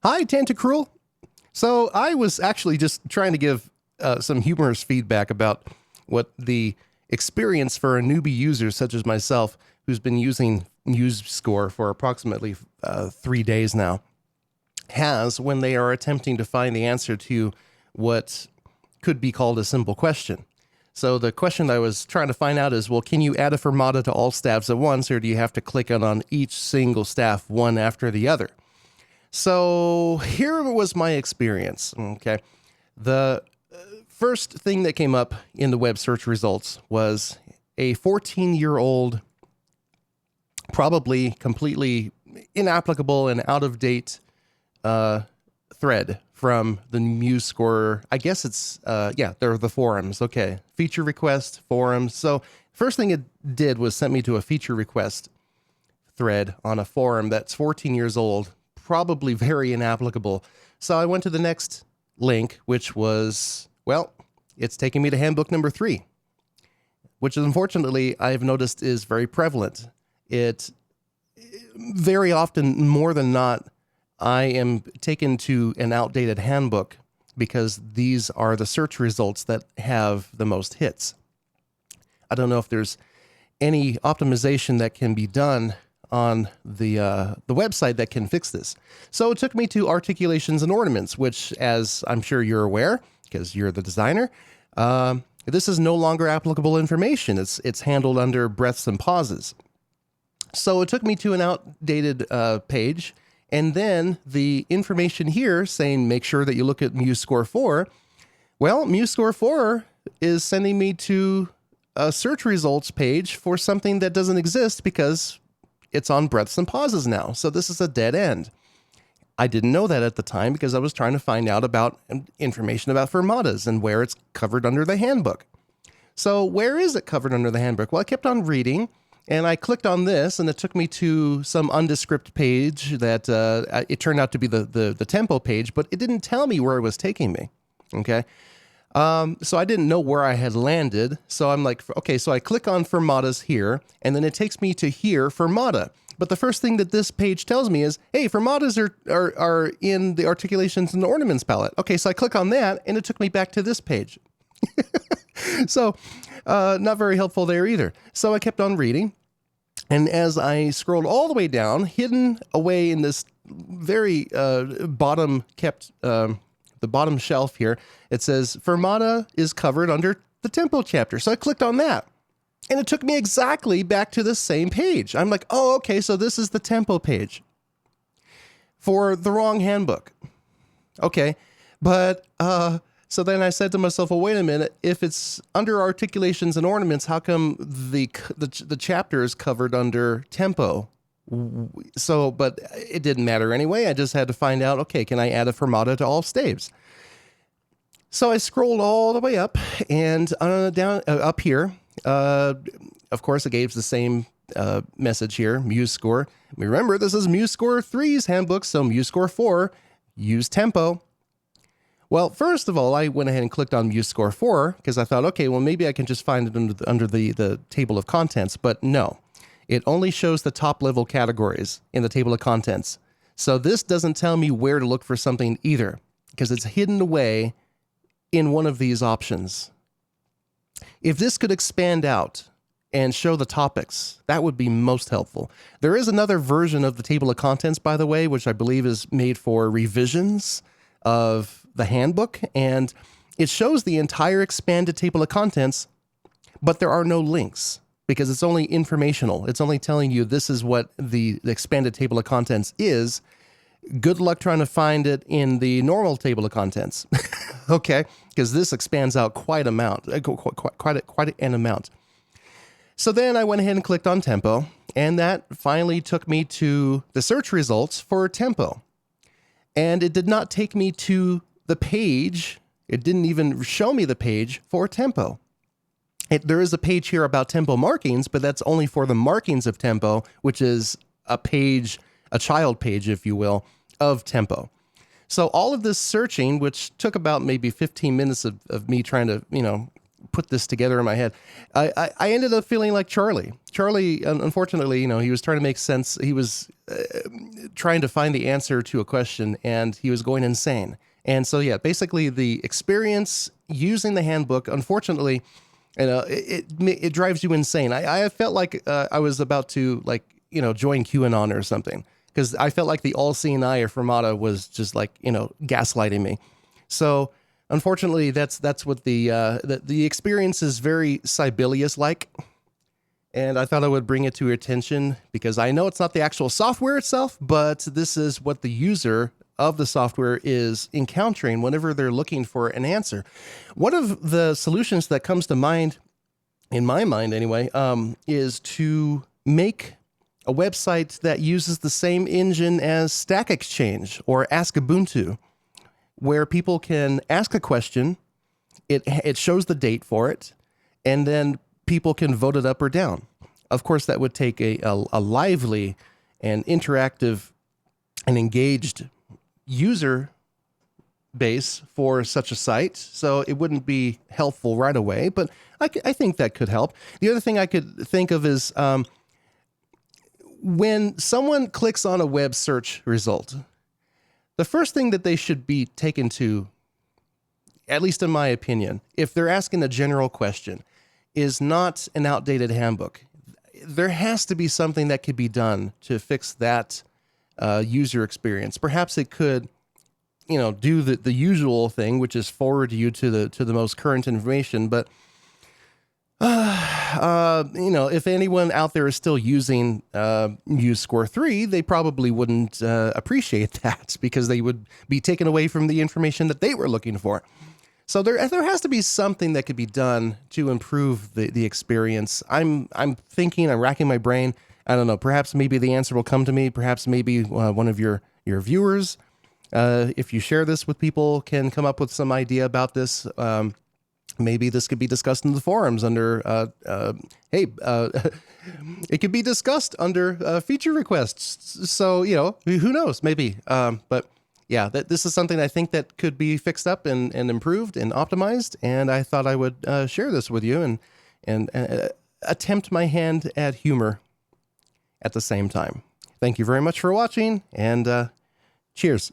Hi, Tentacruel. So I was actually just trying to give some humorous feedback about what the experience for a newbie user such as myself, who's been using MuseScore for approximately 3 days now, has when they are attempting to find the answer to what could be called a simple question. So the question I was trying to find out is, well, can you add a fermata to all staffs at once, or do you have to click on each single staff one after the other? So here was my experience. Okay. The first thing that came up in the web search results was a 14-year-old, probably completely inapplicable and out of date thread from the MuseScore. I guess it's, they're the forums. Okay. Feature request, forums. So first thing it did was sent me to a feature request thread on a forum that's 14 years old, probably very inapplicable. So I went to the next link, which was, well, it's taking me to handbook number 3, which unfortunately I've noticed is very prevalent. It very often, more than not, I am taken to an outdated handbook because these are the search results that have the most hits. I don't know if there's any optimization that can be done on the website that can fix this. So it took me to articulations and ornaments, which, as I'm sure you're aware, because you're the designer, this is no longer applicable information. It's handled under breaths and pauses. So it took me to an outdated page, and then the information here saying make sure that you look at MuseScore 4. Well, MuseScore 4 is sending me to a search results page for something that doesn't exist because it's on breaths and pauses now. So this is a dead end. I didn't know that at the time because I was trying to find out about information about fermatas and where it's covered under the handbook. So where is it covered under the handbook? Well, I kept on reading and I clicked on this and it took me to some undescript page that it turned out to be the tempo page, but it didn't tell me where it was taking me. Okay. So I didn't know where I had landed. So I'm like, okay, so I click on fermatas here, and then it takes me to here, fermata. But the first thing that this page tells me is, hey, fermatas are in the articulations and ornaments palette. Okay, so I click on that, and it took me back to this page. So not very helpful there either. So I kept on reading. And as I scrolled all the way down, hidden away in this very bottom kept... the bottom shelf here, it says fermata is covered under the tempo chapter. So I clicked on that and it took me exactly back to the same page. I'm like, oh, okay, so this is the tempo page for the wrong handbook. Okay, but so then I said to myself, well, wait a minute, if it's under articulations and ornaments, how come the chapter is covered under tempo? So, but it didn't matter anyway. I just had to find out, okay, can I add a fermata to all staves? So I scrolled all the way up and down up here. Of course, it gave the same message here, MuseScore. Remember, this is MuseScore 3's handbook, so MuseScore 4, use tempo. Well, first of all, I went ahead and clicked on MuseScore 4 because I thought, okay, well, maybe I can just find it under the table of contents, but no. It only shows the top level categories in the table of contents. So this doesn't tell me where to look for something either, because it's hidden away in one of these options. If this could expand out and show the topics, that would be most helpful. There is another version of the table of contents, by the way, which I believe is made for revisions of the handbook, and it shows the entire expanded table of contents, but there are no links. Because it's only informational. It's only telling you this is what the expanded table of contents is. Good luck trying to find it in the normal table of contents. Okay, because this expands out quite an amount. So then I went ahead and clicked on tempo, and that finally took me to the search results for tempo. And it did not take me to the page. It didn't even show me the page for tempo. There is a page here about tempo markings, but that's only for the markings of tempo, which is a page, a child page, if you will, of tempo. So all of this searching, which took about maybe 15 minutes of me trying to, put this together in my head. I ended up feeling like Charlie. Charlie, unfortunately, he was trying to make sense. He was trying to find the answer to a question, and he was going insane. And so, yeah, basically the experience using the handbook, unfortunately, it drives you insane. I felt like I was about to join QAnon or something, because I felt like the all-seeing eye of Fermata was just gaslighting me. So unfortunately, that's what the experience is, very Sibelius-like. And I thought I would bring it to your attention because I know it's not the actual software itself, but this is what the user of the software is encountering whenever they're looking for an answer. One of the solutions that comes to mind, in my mind anyway, is to make a website that uses the same engine as Stack Exchange or Ask Ubuntu, where people can ask a question, it shows the date for it, and then people can vote it up or down. Of course, that would take a lively and interactive and engaged user base for such a site, so it wouldn't be helpful right away, but I think that could help. The other thing I could think of is when someone clicks on a web search result, the first thing that they should be taken to, at least in my opinion, if they're asking a general question, is not an outdated handbook. There has to be something that could be done to fix that user experience. Perhaps it could, do the usual thing, which is forward you to the most current information. But if anyone out there is still using MuseScore 3, they probably wouldn't appreciate that, because they would be taken away from the information that they were looking for. So there has to be something that could be done to improve the experience. I'm racking my brain. I don't know. Perhaps maybe the answer will come to me. Perhaps maybe one of your viewers, if you share this with people, can come up with some idea about this. Maybe this could be discussed in the forums under, it could be discussed under feature requests. So, who knows, maybe. But yeah, this is something I think that could be fixed up and improved and optimized. And I thought I would share this with you and attempt my hand at humor at the same time. Thank you very much for watching, and cheers.